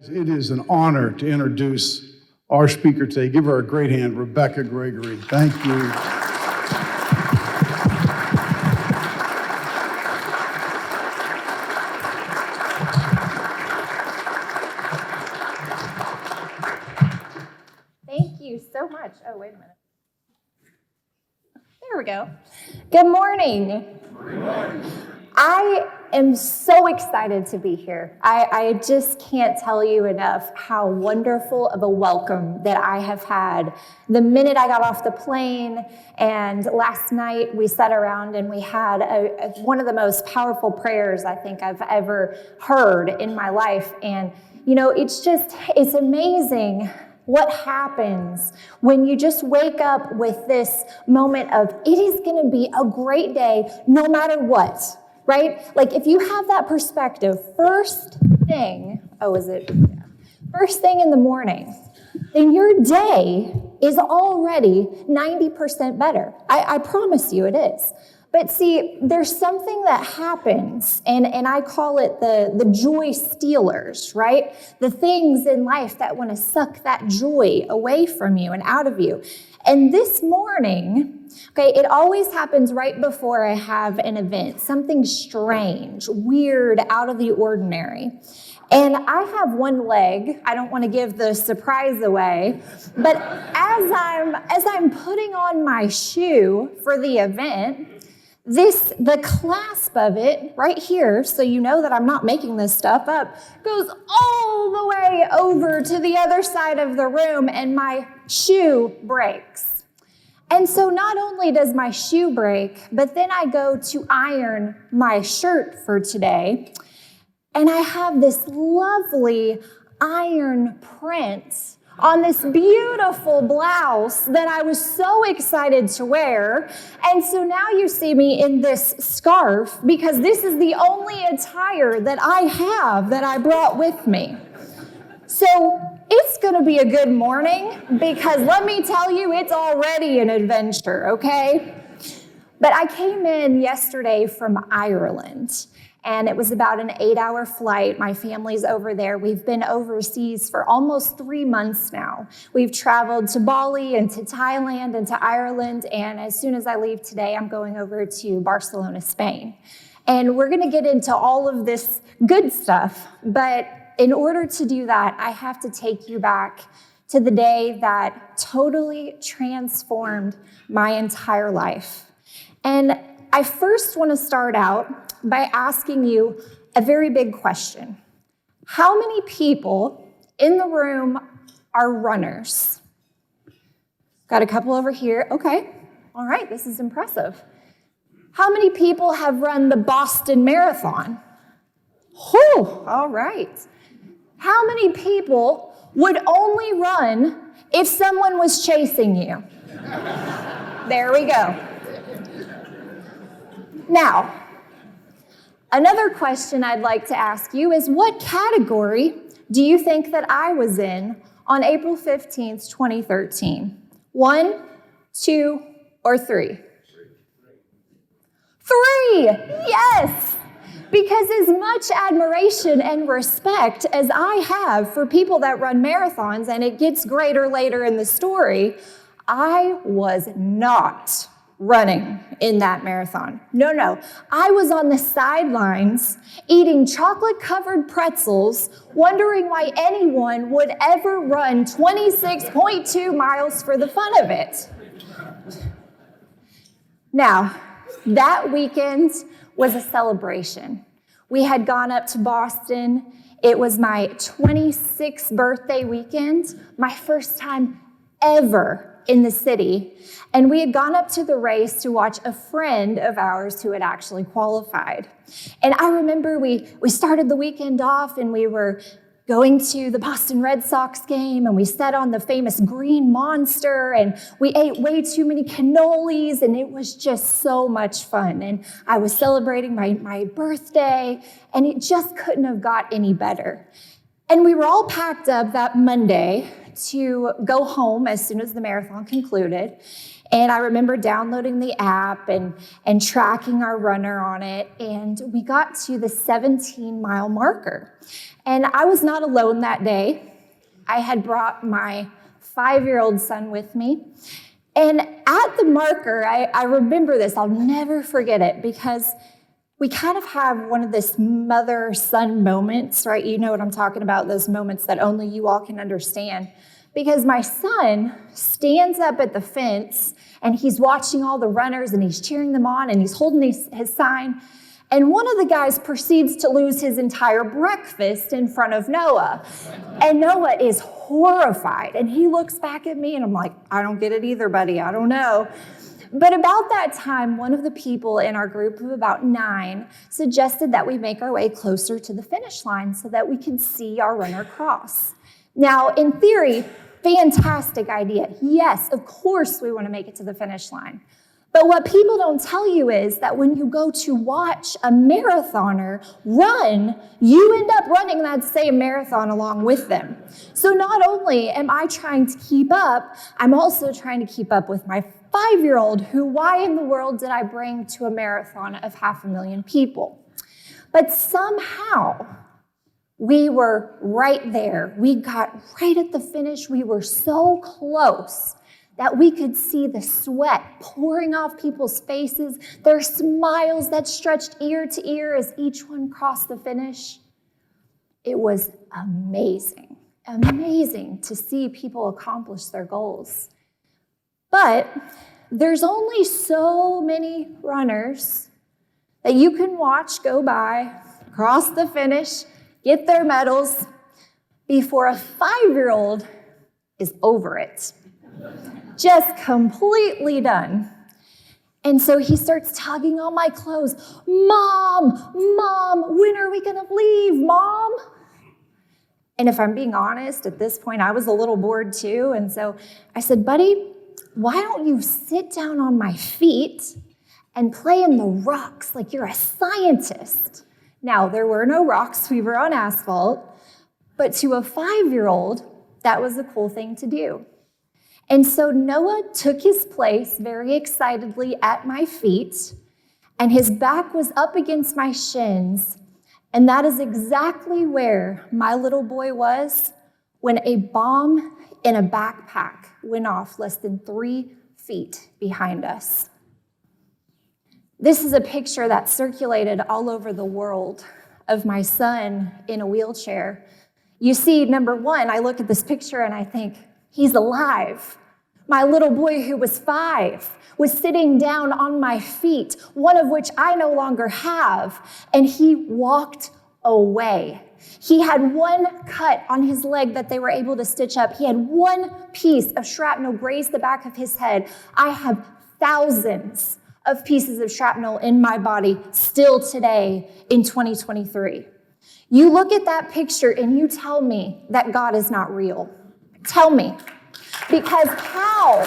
It is an honor to introduce our speaker today. Give her a great hand, Rebekah Gregory. Thank you. Thank you so much. Oh, wait a minute. There we go. Good morning. Good morning. I am so excited to be here. I just can't tell you enough how wonderful of a welcome that I have had the minute I got off the plane. And last night we sat around and we had one of the most powerful prayers I think I've ever heard in my life. And, you know, it's amazing what happens when you just wake up with this moment of, it is going to be a great day no matter what. Right? Like if you have that perspective, first thing in the morning, then your day is already 90% better. I promise you it is. But see, there's something that happens, and I call it the joy stealers, right? The things in life that want to suck that joy away from you and out of you. And this morning, okay, it always happens right before I have an event, something strange, weird, out of the ordinary. And I have one leg. I don't want to give the surprise away, but as I'm putting on my shoe for the event, the clasp of it right here, so you know that I'm not making this stuff up, goes all the way over to the other side of the room and my shoe breaks. And so not only does my shoe break, but then I go to iron my shirt for today, and I have this lovely iron print on this beautiful blouse that I was so excited to wear. And so now you see me in this scarf because this is the only attire that I have that I brought with me. So it's going to be a good morning because let me tell you, it's already an adventure, okay? But I came in yesterday from Ireland. And it was about an 8-hour flight. My family's over there. We've been overseas for almost 3 months now. We've traveled to Bali and to Thailand and to Ireland. And as soon as I leave today, I'm going over to Barcelona, Spain. And we're going to get into all of this good stuff. But in order to do that, I have to take you back to the day that totally transformed my entire life. And I first want to start out by asking you a very big question. How many people in the room are runners? Got a couple over here. Okay. All right. This is impressive. How many people have run the Boston Marathon? Oh, all right. How many people would only run if someone was chasing you? There we go. Now, another question I'd like to ask you is, what category do you think that I was in on April 15th, 2013? 1, 2, or 3? 3! Yes! Because as much admiration and respect as I have for people that run marathons, and it gets greater later in the story, I was not running in that marathon. No. I was on the sidelines eating chocolate-covered pretzels, wondering why anyone would ever run 26.2 miles for the fun of it. Now, that weekend was a celebration. We had gone up to Boston. It was my 26th birthday weekend, my first time ever in the city, and we had gone up to the race to watch a friend of ours who had actually qualified. And I remember we started the weekend off and we were going to the Boston Red Sox game, and we sat on the famous Green Monster, and we ate way too many cannolis, and it was just so much fun. And I was celebrating my birthday, and it just couldn't have got any better. And we were all packed up that Monday to go home as soon as the marathon concluded. And I remember downloading the app and tracking our runner on it. And we got to the 17-mile marker. And I was not alone that day. I had brought my 5-year-old son with me. And at the marker, I remember this, I'll never forget it, because we kind of have one of this mother-son moments, right? You know what I'm talking about, those moments that only you all can understand. Because my son stands up at the fence, and he's watching all the runners, and he's cheering them on, and he's holding his sign. And one of the guys proceeds to lose his entire breakfast in front of Noah. And Noah is horrified. And he looks back at me and I'm like, I don't get it either, buddy. I don't know. But about that time, one of the people in our group of about 9 suggested that we make our way closer to the finish line so that we could see our runner cross. Now, in theory, fantastic idea. Yes, of course we want to make it to the finish line. But what people don't tell you is that when you go to watch a marathoner run, you end up running that same marathon along with them. So not only am I trying to keep up, I'm also trying to keep up with my 5-year-old, who, why in the world did I bring to a marathon of 500,000 people? But somehow, we were right there. We got right at the finish. We were so close that we could see the sweat pouring off people's faces, their smiles that stretched ear to ear as each one crossed the finish. It was amazing, amazing to see people accomplish their goals. But there's only so many runners that you can watch go by, cross the finish, get their medals, before a 5-year-old is over it. Just completely done. And so he starts tugging on my clothes. Mom, when are we gonna leave, Mom? And if I'm being honest, at this point, I was a little bored too. And so I said, buddy, why don't you sit down on my feet and play in the rocks like you're a scientist? Now, there were no rocks, we were on asphalt, but to a 5-year-old, that was a cool thing to do. And so Noah took his place very excitedly at my feet, and his back was up against my shins, and that is exactly where my little boy was when a bomb in a backpack went off less than 3 feet behind us. This is a picture that circulated all over the world of my son in a wheelchair. You see, number one, I look at this picture and I think, he's alive. My little boy who was 5 was sitting down on my feet, one of which I no longer have, and he walked away. He had one cut on his leg that they were able to stitch up. He had one piece of shrapnel graze the back of his head. I have thousands of pieces of shrapnel in my body still today in 2023. You look at that picture and you tell me that God is not real. Tell me. Because how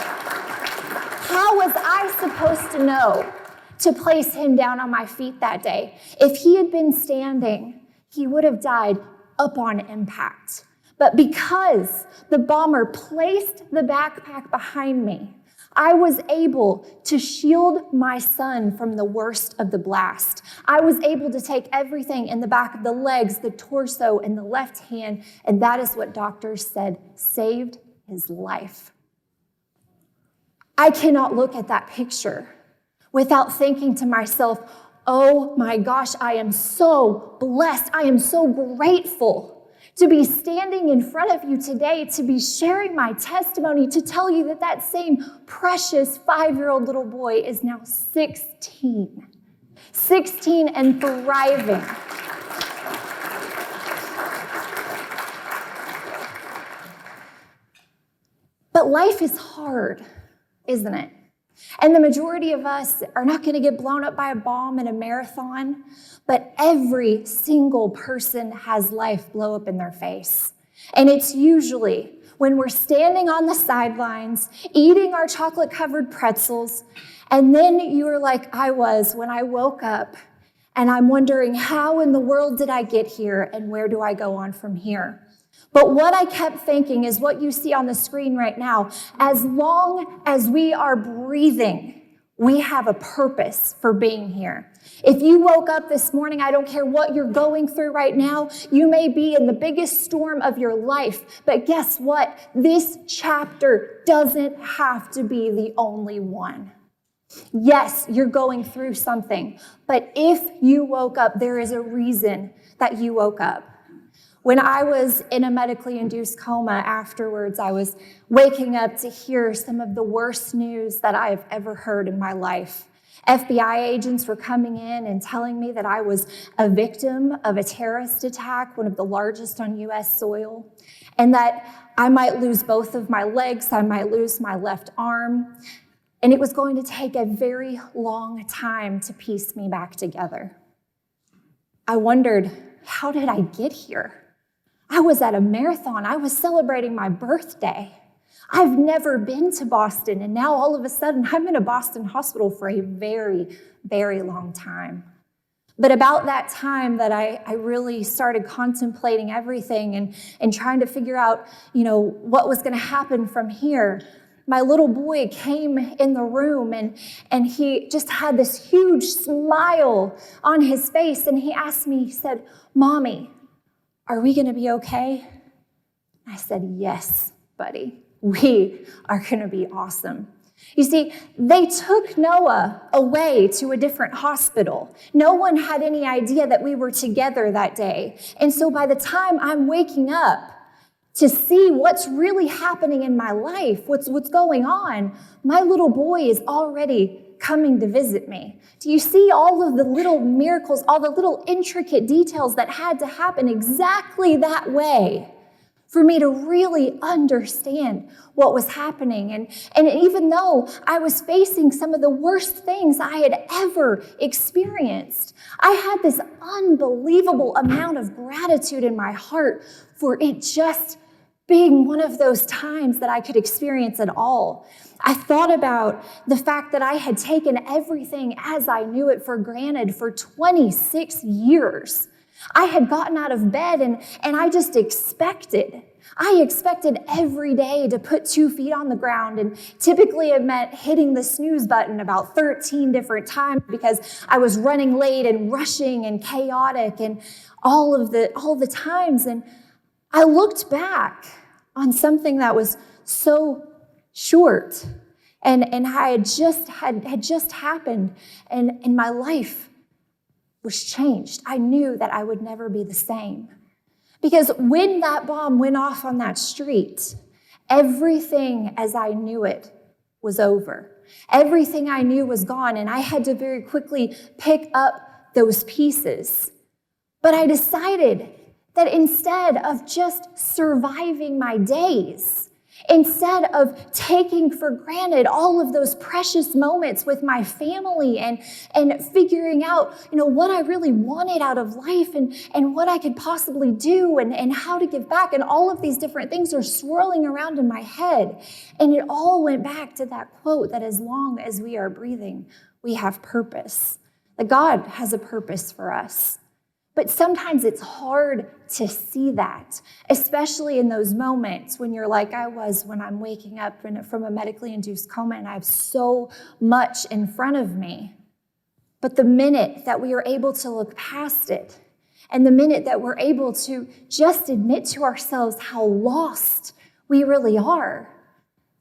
was I supposed to know to place him down on my feet that day? If he had been standing, he would have died upon impact. But because the bomber placed the backpack behind me, I was able to shield my son from the worst of the blast. I was able to take everything in the back of the legs, the torso, and the left hand, and that is what doctors said saved his life. I cannot look at that picture without thinking to myself, oh my gosh, I am so blessed. I am so grateful to be standing in front of you today, to be sharing my testimony, to tell you that that same precious 5-year-old little boy is now 16 and thriving. But life is hard, isn't it? And the majority of us are not going to get blown up by a bomb in a marathon, but every single person has life blow up in their face. And it's usually when we're standing on the sidelines, eating our chocolate-covered pretzels, and then you're like I was when I woke up, and I'm wondering, how in the world did I get here, and where do I go on from here? But what I kept thinking is what you see on the screen right now. As long as we are breathing, we have a purpose for being here. If you woke up this morning, I don't care what you're going through right now, you may be in the biggest storm of your life, but guess what? This chapter doesn't have to be the only one. Yes, you're going through something, but if you woke up, there is a reason that you woke up. When I was in a medically induced coma afterwards, I was waking up to hear some of the worst news that I have ever heard in my life. FBI agents were coming in and telling me that I was a victim of a terrorist attack, one of the largest on U.S. soil, and that I might lose both of my legs, I might lose my left arm, and it was going to take a very long time to piece me back together. I wondered, how did I get here? I was at a marathon. I was celebrating my birthday. I've never been to Boston, and now all of a sudden I'm in a Boston hospital for a very, very long time. But about that time that I really started contemplating everything and trying to figure out, what was going to happen from here, my little boy came in the room and he just had this huge smile on his face, and he asked me, he said, "Mommy, are we going to be okay?" I said, "Yes, buddy. We are going to be awesome." You see, they took Noah away to a different hospital. No one had any idea that we were together that day. And so by the time I'm waking up to see what's really happening in my life, what's going on, my little boy is already coming to visit me. Do you see all of the little miracles, all the little intricate details that had to happen exactly that way for me to really understand what was happening? And even though I was facing some of the worst things I had ever experienced, I had this unbelievable amount of gratitude in my heart for it just being one of those times that I could experience it all. I thought about the fact that I had taken everything as I knew it for granted for 26 years. I had gotten out of bed and I just expected. I expected every day to put 2 feet on the ground, and typically it meant hitting the snooze button about 13 different times because I was running late and rushing and chaotic and all the times. And I looked back on something that was so short and had just happened, and my life was changed. I knew that I would never be the same. Because when that bomb went off on that street, everything as I knew it was over. Everything I knew was gone, and I had to very quickly pick up those pieces. But I decided that instead of just surviving my days, instead of taking for granted all of those precious moments with my family and figuring out, what I really wanted out of life and what I could possibly do and how to give back, and all of these different things are swirling around in my head. And it all went back to that quote that as long as we are breathing, we have purpose. That God has a purpose for us. But sometimes it's hard to see that, especially in those moments when you're like I was when I'm waking up from a medically induced coma and I have so much in front of me. But the minute that we are able to look past it, and the minute that we're able to just admit to ourselves how lost we really are,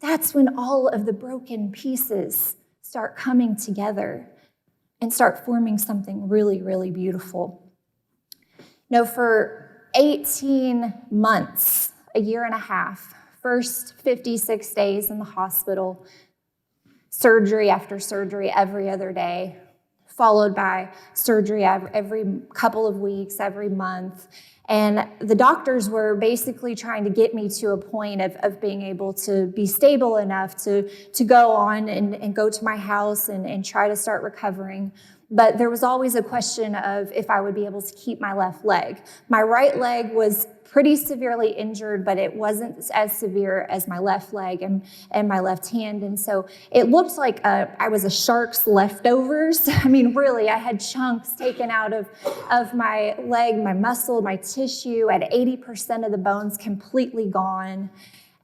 that's when all of the broken pieces start coming together and start forming something really, really beautiful. For 18 months, a year and a half, first 56 days in the hospital, surgery after surgery every other day, followed by surgery every couple of weeks, every month. And the doctors were basically trying to get me to a point of being able to be stable enough to go on and go to my house and try to start recovering. But there was always a question of if I would be able to keep my left leg. My right leg was pretty severely injured, but it wasn't as severe as my left leg and my left hand. And so it looked like I was a shark's leftovers. I mean, really, I had chunks taken out of my leg, my muscle, my tissue, at 80% of the bones completely gone.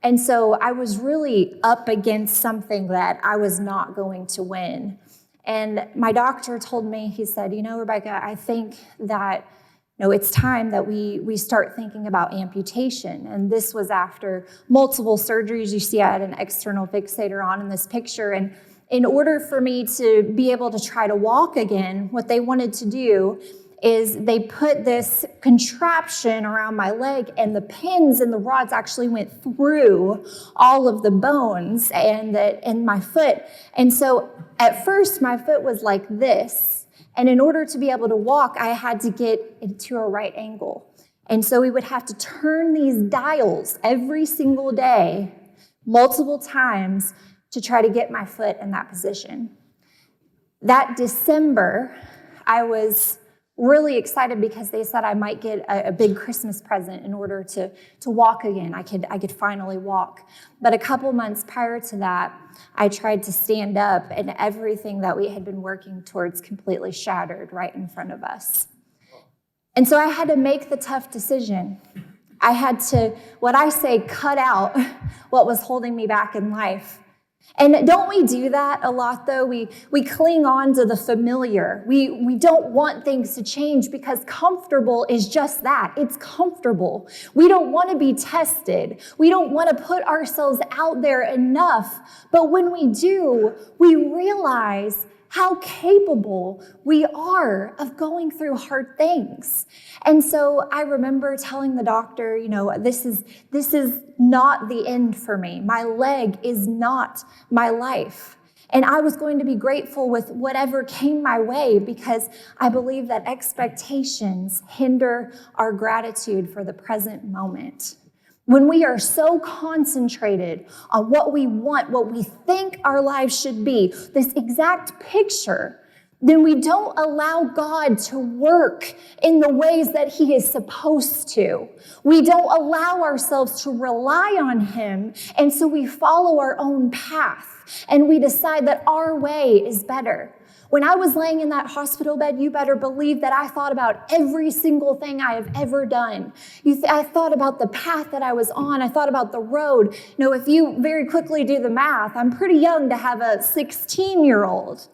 And so I was really up against something that I was not going to win. And my doctor told me, he said, Rebekah, I think that it's time that we start thinking about amputation. And this was after multiple surgeries. You see I had an external fixator on in this picture. And in order for me to be able to try to walk again, what they wanted to do is they put this contraption around my leg, and the pins and the rods actually went through all of the bones and in my foot. And so at first my foot was like this. And in order to be able to walk, I had to get into a right angle. And so we would have to turn these dials every single day, multiple times, to try to get my foot in that position. That December, I was really excited because they said I might get a big Christmas present in order to walk again. I could finally walk. But a couple months prior to that, I tried to stand up, and everything that we had been working towards completely shattered right in front of us. And so I had to make the tough decision. I had to, what I say, cut out what was holding me back in life. And don't we do that a lot, though? We cling on to the familiar. We don't want things to change because comfortable is just that. It's comfortable. We don't want to be tested. We don't want to put ourselves out there enough. But when we do, we realize how capable we are of going through hard things. And so I remember telling the doctor, this is not the end for me. My leg is not my life. And I was going to be grateful with whatever came my way because I believe that expectations hinder our gratitude for the present moment. When we are so concentrated on what we want, what we think our lives should be, this exact picture, then we don't allow God to work in the ways that He is supposed to. We don't allow ourselves to rely on Him, and so we follow our own path, and we decide that our way is better. When I was laying in that hospital bed, you better believe that I thought about every single thing I have ever done. I thought about the path that I was on. I thought about the road. If you very quickly do the math, I'm pretty young to have a 16-year-old.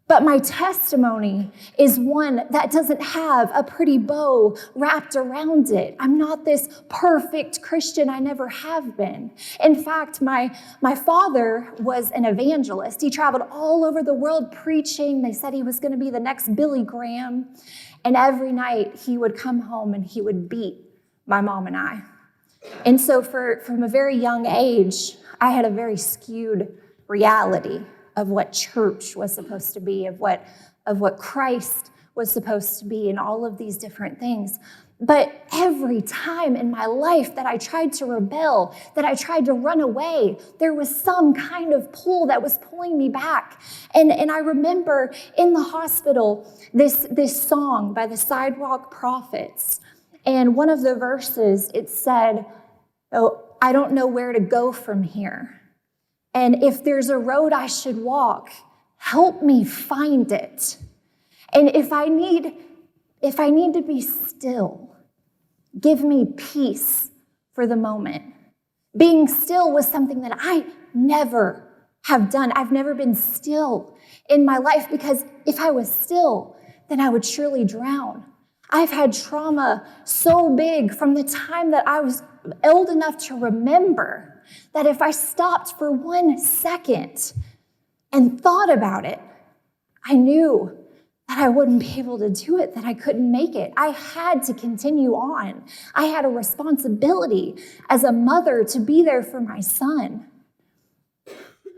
But my testimony is one that doesn't have a pretty bow wrapped around it. I'm not this perfect Christian. I never have been. In fact, my father was an evangelist. He traveled all over the world preaching. They said he was going to be the next Billy Graham. And every night he would come home and he would beat my mom and I. And so from a very young age, I had a very skewed reality of what church was supposed to be, of what Christ was supposed to be, and all of these different things. But every time in my life that I tried to rebel, that I tried to run away, there was some kind of pull that was pulling me back. And I remember in the hospital, this song by the Sidewalk Prophets. And one of the verses, it said, "Oh, I don't know where to go from here. And if there's a road I should walk, help me find it. And if I need to be still, give me peace for the moment." Being still was something that I never have done. I've never been still in my life because if I was still, then I would surely drown. I've had trauma so big from the time that I was old enough to remember that if I stopped for 1 second and thought about it, I knew that I wouldn't be able to do it, that I couldn't make it. I had to continue on. I had a responsibility as a mother to be there for my son.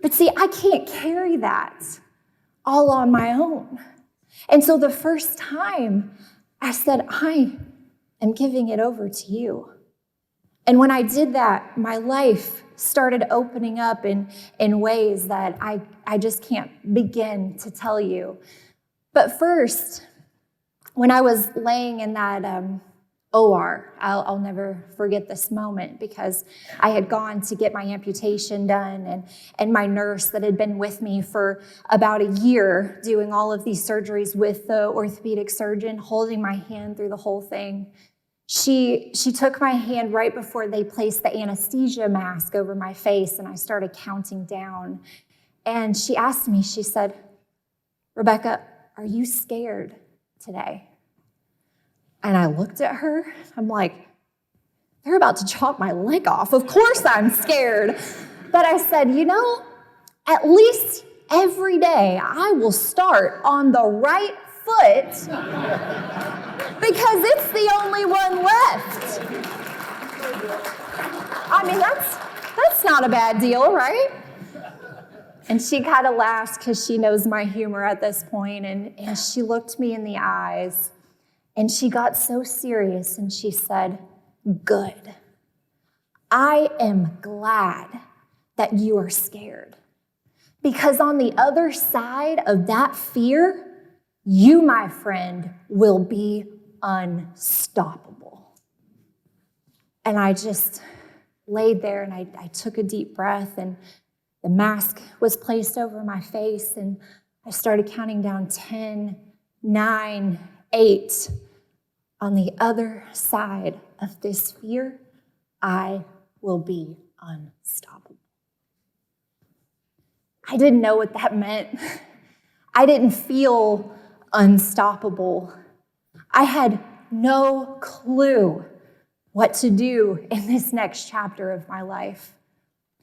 But see, I can't carry that all on my own. And so the first time I said, I am giving it over to you. And when I did that, my life started opening up in ways that I just can't begin to tell you. But first, when I was laying in that OR, I'll never forget this moment because I had gone to get my amputation done, and my nurse that had been with me for about a year doing all of these surgeries with the orthopedic surgeon, holding my hand through the whole thing, she took my hand right before they placed the anesthesia mask over my face, and I started counting down. And she asked me, she said, "Rebekah, are you scared today?" And I looked at her, I'm like, they're about to chop my leg off. Of course I'm scared. But I said, at least every day I will start on the right foot because it's the only one left. I mean, that's not a bad deal, right? And she kind of laughs because she knows my humor at this point, and she looked me in the eyes. And she got so serious and she said, "Good. I am glad that you are scared. Because on the other side of that fear, you, my friend, will be unstoppable." And I just laid there and I took a deep breath, and the mask was placed over my face, and I started counting down 10, 9, 8. On the other side of this fear, I will be unstoppable. I didn't know what that meant. I didn't feel unstoppable. I had no clue what to do in this next chapter of my life.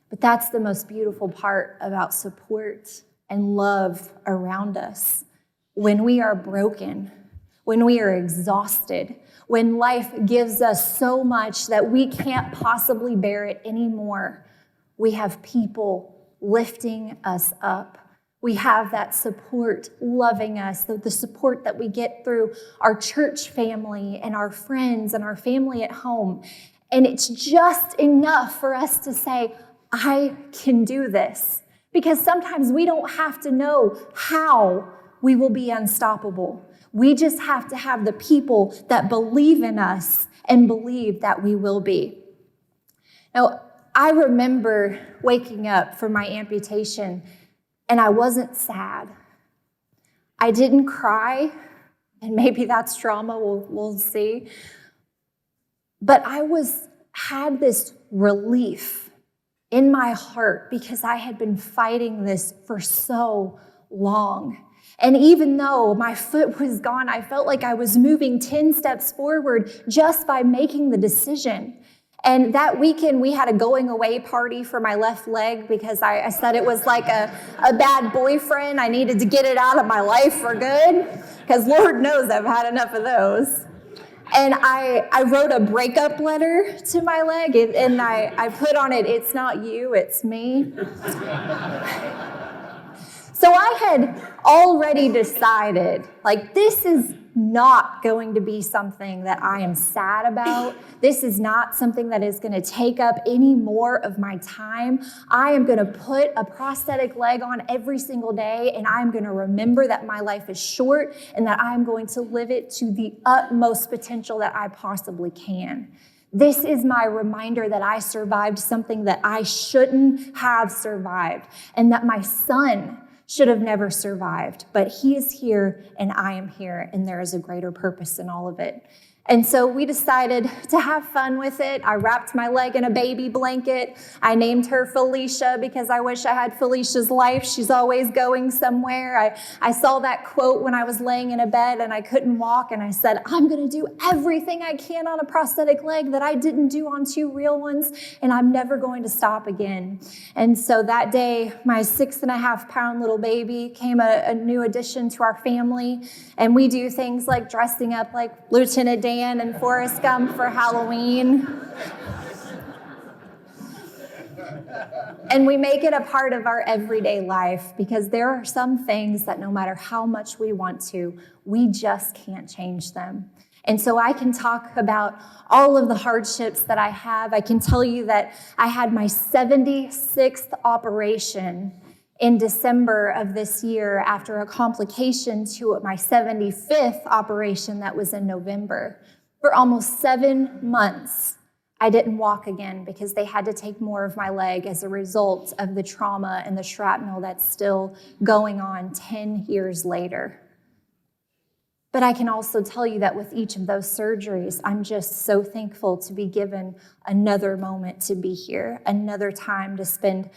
But that's the most beautiful part about support and love around us. When we are broken, when we are exhausted, when life gives us so much that we can't possibly bear it anymore, we have people lifting us up. We have that support loving us, the support that we get through our church family and our friends and our family at home. And it's just enough for us to say, I can do this. Because sometimes we don't have to know how we will be unstoppable. We just have to have the people that believe in us and believe that we will be. Now, I remember waking up from my amputation, and I wasn't sad. I didn't cry, and maybe that's trauma, we'll see. But I had this relief in my heart because I had been fighting this for so long. And even though my foot was gone, I felt like I was moving 10 steps forward just by making the decision. And that weekend, we had a going away party for my left leg because I said it was like a bad boyfriend. I needed to get it out of my life for good because Lord knows I've had enough of those. And I wrote a breakup letter to my leg, and I put on it, "It's not you, it's me." So I had already decided, this is not going to be something that I am sad about. This is not something that is going to take up any more of my time. I am going to put a prosthetic leg on every single day, and I'm going to remember that my life is short and that I'm going to live it to the utmost potential that I possibly can. This is my reminder that I survived something that I shouldn't have survived, and that my son should have never survived, but he is here and I am here, and there is a greater purpose in all of it. And so we decided to have fun with it. I wrapped my leg in a baby blanket. I named her Felicia because I wish I had Felicia's life. She's always going somewhere. I saw that quote when I was laying in a bed and I couldn't walk, and I said, I'm going to do everything I can on a prosthetic leg that I didn't do on 2 real ones, and I'm never going to stop again. And so that day, my 6.5-pound little baby came a new addition to our family, and we do things like dressing up like Lieutenant Dan and Forrest Gump for Halloween. And we make it a part of our everyday life because there are some things that no matter how much we want to, we just can't change them. And so I can talk about all of the hardships that I have. I can tell you that I had my 76th operation in December of this year, after a complication to my 75th operation that was in November, for almost 7 months, I didn't walk again because they had to take more of my leg as a result of the trauma and the shrapnel that's still going on 10 years later. But I can also tell you that with each of those surgeries, I'm just so thankful to be given another moment to be here, another time to spend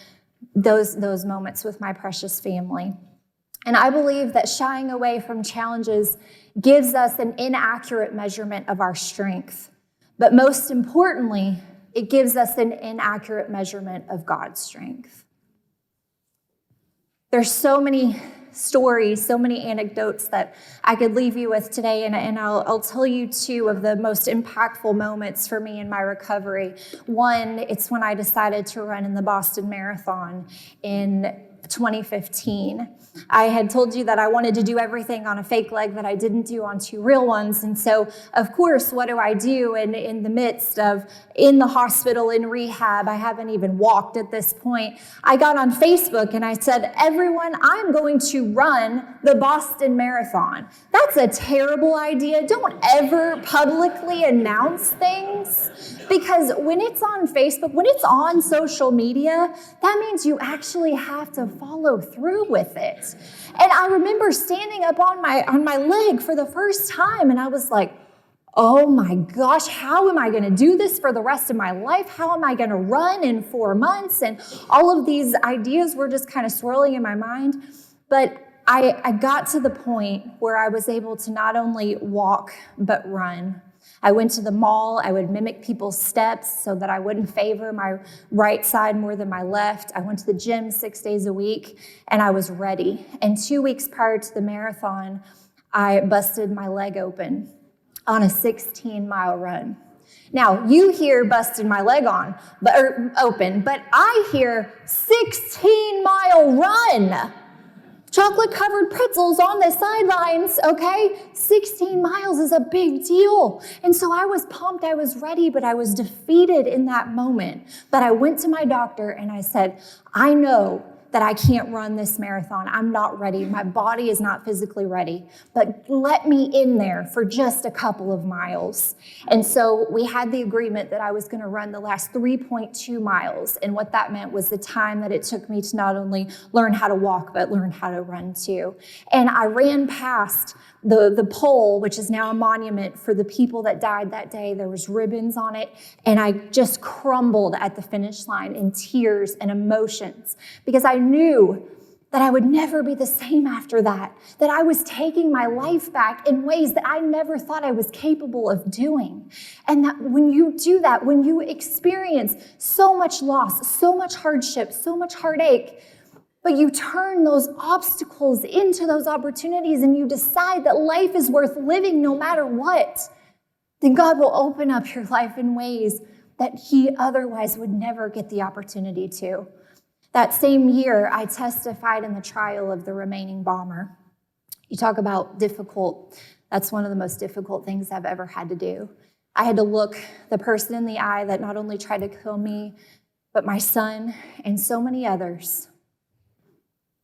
those moments with my precious family. And I believe that shying away from challenges gives us an inaccurate measurement of our strength. But most importantly, it gives us an inaccurate measurement of God's strength. There's so many stories, so many anecdotes that I could leave you with today, and I'll tell you 2 of the most impactful moments for me in my recovery. One, it's when I decided to run in the Boston Marathon in 2015. I had told you that I wanted to do everything on a fake leg that I didn't do on 2 real ones. And so, of course, what do I do? And in the midst of in the hospital, in rehab, I haven't even walked at this point. I got on Facebook and I said, everyone, I'm going to run the Boston Marathon. That's a terrible idea. Don't ever publicly announce things, because when it's on Facebook, when it's on social media, that means you actually have to follow through with it. And I remember standing up on my leg for the first time, and I was like, oh my gosh, how am I going to do this for the rest of my life? How am I going to run in 4 months? And all of these ideas were just kind of swirling in my mind. But I got to the point where I was able to not only walk, but run. I went to the mall. I would mimic people's steps so that I wouldn't favor my right side more than my left. I went to the gym 6 days a week, and I was ready. And 2 weeks prior to the marathon, I busted my leg open on a 16-mile run. Now, you hear busted my leg open, but I hear 16-mile run. Chocolate-covered pretzels on the sidelines, okay? 16 miles is a big deal. And so I was pumped, I was ready, but I was defeated in that moment. But I went to my doctor and I said, I know that I can't run this marathon. I'm not ready. My body is not physically ready. But let me in there for just a couple of miles. And so we had the agreement that I was going to run the last 3.2 miles. And what that meant was the time that it took me to not only learn how to walk, but learn how to run too. And I ran past the pole, which is now a monument for the people that died that day. There was ribbons on it, and I just crumbled at the finish line in tears and emotions, because I knew that I would never be the same after that I was taking my life back in ways that I never thought I was capable of doing. And that when you do that, when you experience so much loss, so much hardship, so much heartache, but you turn those obstacles into those opportunities and you decide that life is worth living no matter what, then God will open up your life in ways that He otherwise would never get the opportunity to. That same year, I testified in the trial of the remaining bomber. You talk about difficult. That's one of the most difficult things I've ever had to do. I had to look the person in the eye that not only tried to kill me, but my son and so many others.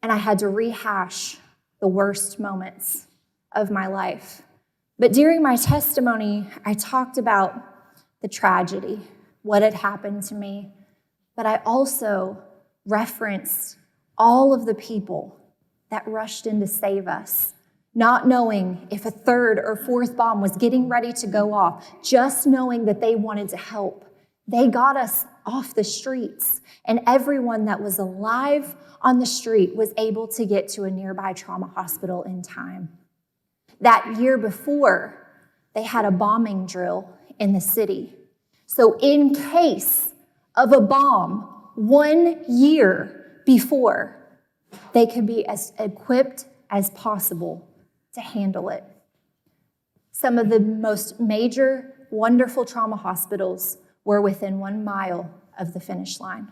And I had to rehash the worst moments of my life. But during my testimony, I talked about the tragedy, what had happened to me, but I also referenced all of the people that rushed in to save us, not knowing if a 3rd or 4th bomb was getting ready to go off, just knowing that they wanted to help. They got us off the streets, and everyone that was alive on the street was able to get to a nearby trauma hospital in time. That year before, they had a bombing drill in the city. So in case of a bomb 1 year before, they could be as equipped as possible to handle it. Some of the most major, wonderful trauma hospitals were within 1 mile of the finish line.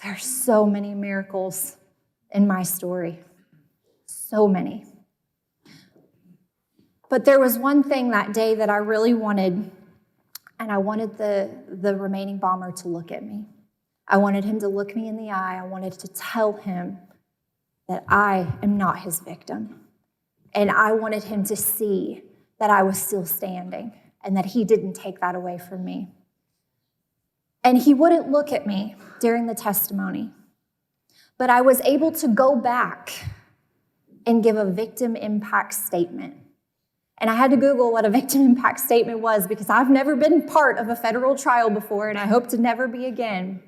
There's so many miracles in my story. So many. But there was one thing that day that I really wanted, and I wanted the remaining bomber to look at me. I wanted him to look me in the eye. I wanted to tell him that I am not his victim. And I wanted him to see that I was still standing and that he didn't take that away from me. And he wouldn't look at me during the testimony, but I was able to go back and give a victim impact statement. And I had to Google what a victim impact statement was because I've never been part of a federal trial before, and I hope to never be again.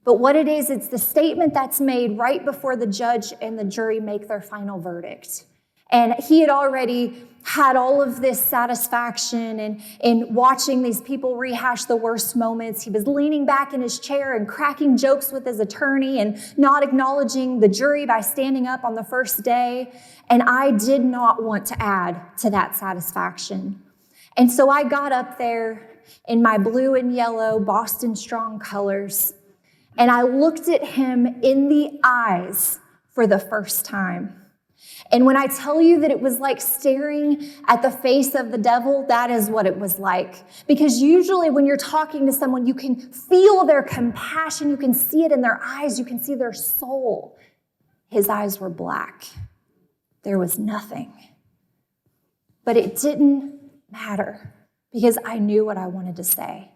But what it is, it's the statement that's made right before the judge and the jury make their final verdict. And he had already had all of this satisfaction and in watching these people rehash the worst moments. He was leaning back in his chair and cracking jokes with his attorney and not acknowledging the jury by standing up on the first day. And I did not want to add to that satisfaction. And so I got up there in my blue and yellow Boston Strong colors, and I looked at him in the eyes for the first time. And when I tell you that it was like staring at the face of the devil, that is what it was like. Because usually when you're talking to someone, you can feel their compassion, you can see it in their eyes, you can see their soul. His eyes were black. There was nothing. But it didn't matter because I knew what I wanted to say.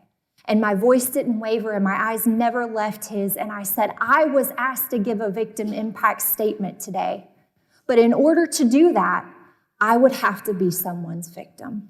And my voice didn't waver and my eyes never left his. And I said, I was asked to give a victim impact statement today. But in order to do that, I would have to be someone's victim.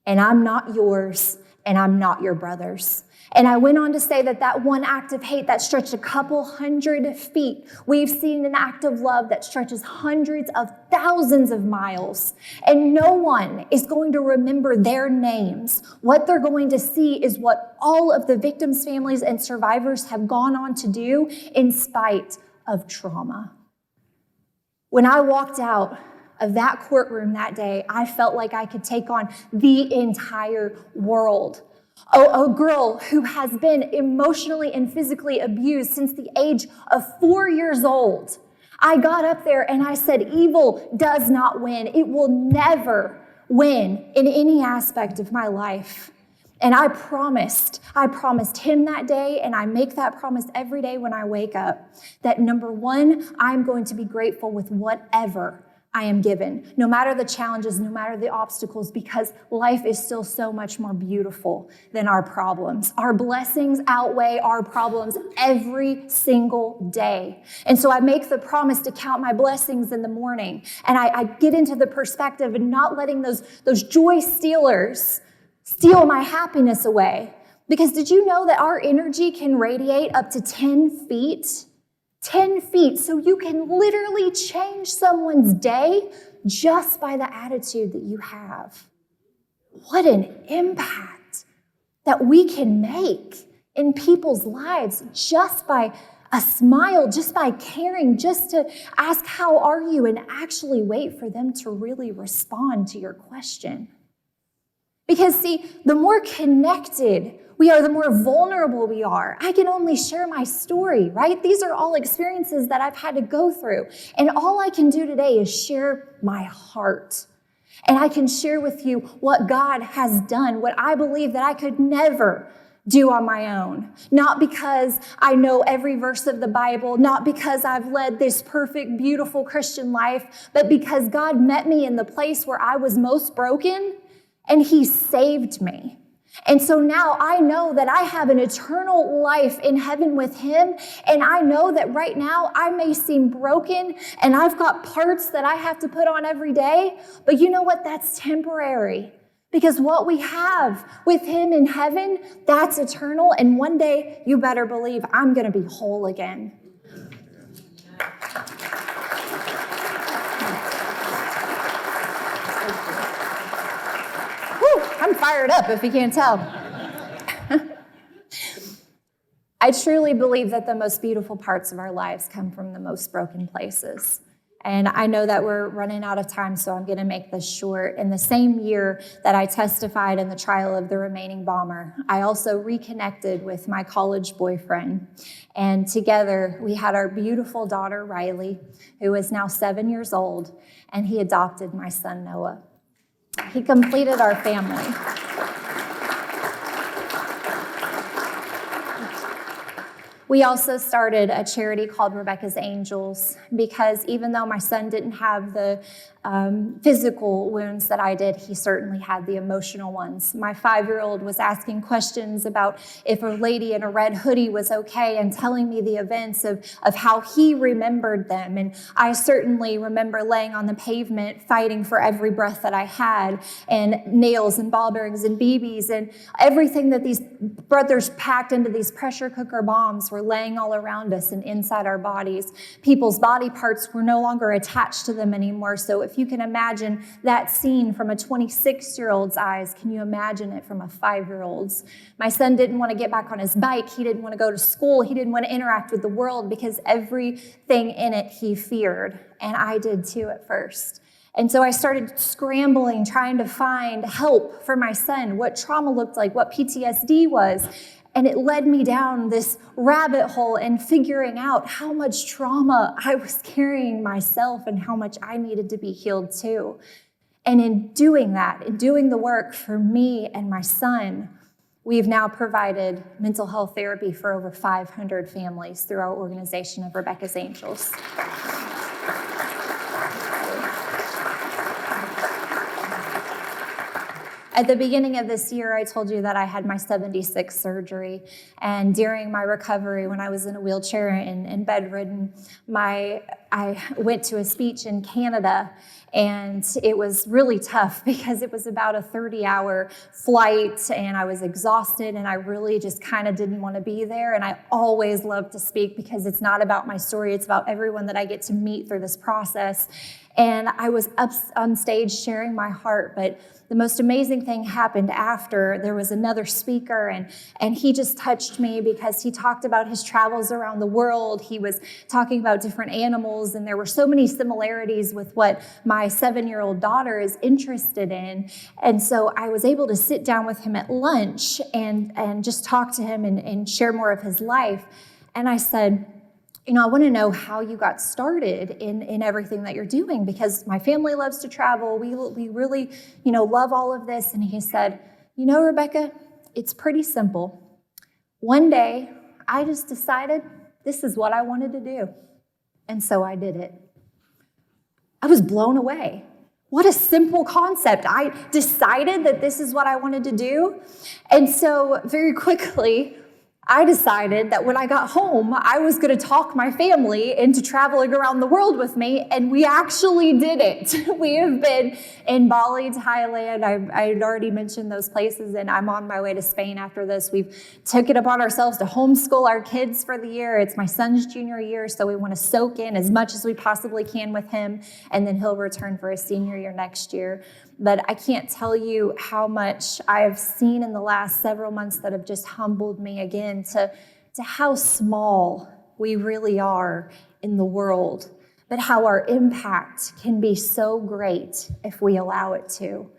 And I'm not yours, and I'm not your brother's. And I went on to say that that one act of hate that stretched a couple hundred feet, we've seen an act of love that stretches hundreds of thousands of miles. And no one is going to remember their names. What they're going to see is what all of the victims' families and survivors have gone on to do in spite of trauma. When I walked out of that courtroom that day, I felt like I could take on the entire world. A girl who has been emotionally and physically abused since the age of 4 years old. I got up there and I said, evil does not win. It will never win in any aspect of my life. And I promised him that day, and I make that promise every day when I wake up, that number one, I'm going to be grateful with whatever I am given, no matter the challenges, no matter the obstacles, because life is still so much more beautiful than our problems. Our blessings outweigh our problems every single day. And so I make the promise to count my blessings in the morning, and I get into the perspective of not letting those joy stealers steal my happiness away. Because did you know that our energy can radiate up to 10 feet? 10 feet. So you can literally change someone's day just by the attitude that you have. What an impact that we can make in people's lives just by a smile, just by caring, just to ask, how are you? And actually wait for them to really respond to your question. Because see, the more connected we are, the more vulnerable we are. I can only share my story, right? These are all experiences that I've had to go through. And all I can do today is share my heart. And I can share with you what God has done, what I believe that I could never do on my own. Not because I know every verse of the Bible, not because I've led this perfect, beautiful Christian life, but because God met me in the place where I was most broken, and he saved me. And so now I know that I have an eternal life in heaven with him. And I know that right now I may seem broken and I've got parts that I have to put on every day. But you know what? That's temporary. Because what we have with him in heaven, that's eternal. And one day, you better believe I'm going to be whole again. I'm fired up, if you can't tell. I truly believe that the most beautiful parts of our lives come from the most broken places. And I know that we're running out of time, so I'm going to make this short. In the same year that I testified in the trial of the remaining bomber, I also reconnected with my college boyfriend. And together, we had our beautiful daughter, Riley, who is now 7 years old, and he adopted my son, Noah. He completed our family. We also started a charity called Rebekah's Angels because even though my son didn't have the physical wounds that I did, he certainly had the emotional ones. My 5-year-old was asking questions about if a lady in a red hoodie was okay and telling me the events of how he remembered them. And I certainly remember laying on the pavement fighting for every breath that I had, and nails and ball bearings and BBs and everything that these brothers packed into these pressure cooker bombs were laying all around us and inside our bodies. People's body parts were no longer attached to them anymore. So if you can imagine that scene from a 26-year-old's eyes, can you imagine it from a 5-year-old's? My son didn't want to get back on his bike. He didn't want to go to school. He didn't want to interact with the world because everything in it he feared. And I did too at first. And so I started scrambling, trying to find help for my son, what trauma looked like, what PTSD was. And it led me down this rabbit hole and figuring out how much trauma I was carrying myself and how much I needed to be healed too. And in doing that, in doing the work for me and my son, we've now provided mental health therapy for over 500 families through our organization of Rebekah's Angels. At the beginning of this year, I told you that I had my 76th surgery. And during my recovery, when I was in a wheelchair and bedridden, I went to a speech in Canada. And it was really tough because it was about a 30-hour flight and I was exhausted and I really just kind of didn't want to be there. And I always love to speak because it's not about my story, it's about everyone that I get to meet through this process. And I was up on stage sharing my heart, but the most amazing thing happened after. There was another speaker, and he just touched me because he talked about his travels around the world. He was talking about different animals, and there were so many similarities with what my 7-year-old daughter is interested in. And so I was able to sit down with him at lunch and just talk to him and share more of his life. And I said, I want to know how you got started in everything that you're doing because my family loves to travel. We really, love all of this. And he said, Rebekah, it's pretty simple. One day, I just decided this is what I wanted to do. And so I did it. I was blown away. What a simple concept. I decided that this is what I wanted to do. And so very quickly, I decided that when I got home, I was going to talk my family into traveling around the world with me, and we actually did it. We have been in Bali, Thailand. I had already mentioned those places, and I'm on my way to Spain after this. We've took it upon ourselves to homeschool our kids for the year. It's my son's junior year, so we want to soak in as much as we possibly can with him, and then he'll return for his senior year next year. But I can't tell you how much I've seen in the last several months that have just humbled me again to how small we really are in the world, but how our impact can be so great if we allow it to.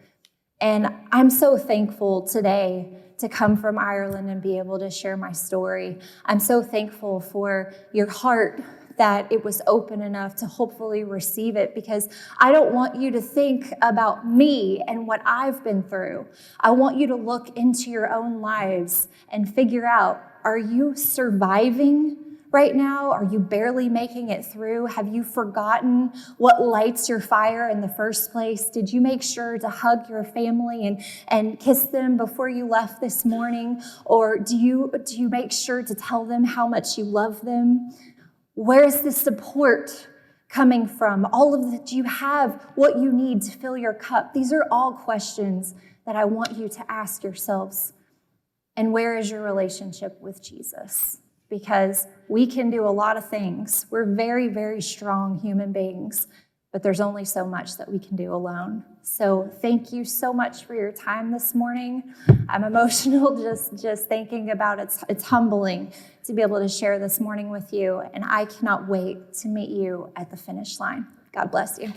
And I'm so thankful today to come from Ireland and be able to share my story. I'm so thankful for your heart that it was open enough to hopefully receive it, because I don't want you to think about me and what I've been through. I want you to look into your own lives and figure out, are you surviving right now? Are you barely making it through? Have you forgotten what lights your fire in the first place? Did you make sure to hug your family and kiss them before you left this morning? Or do you make sure to tell them how much you love them? Where's the support coming from? Do you have what you need to fill your cup? These are all questions that I want you to ask yourselves. And where is your relationship with Jesus? Because we can do a lot of things. We're very, very strong human beings, but there's only so much that we can do alone. So thank you so much for your time this morning. I'm emotional just thinking about it. It's humbling to be able to share this morning with you, and I cannot wait to meet you at the finish line. God bless you.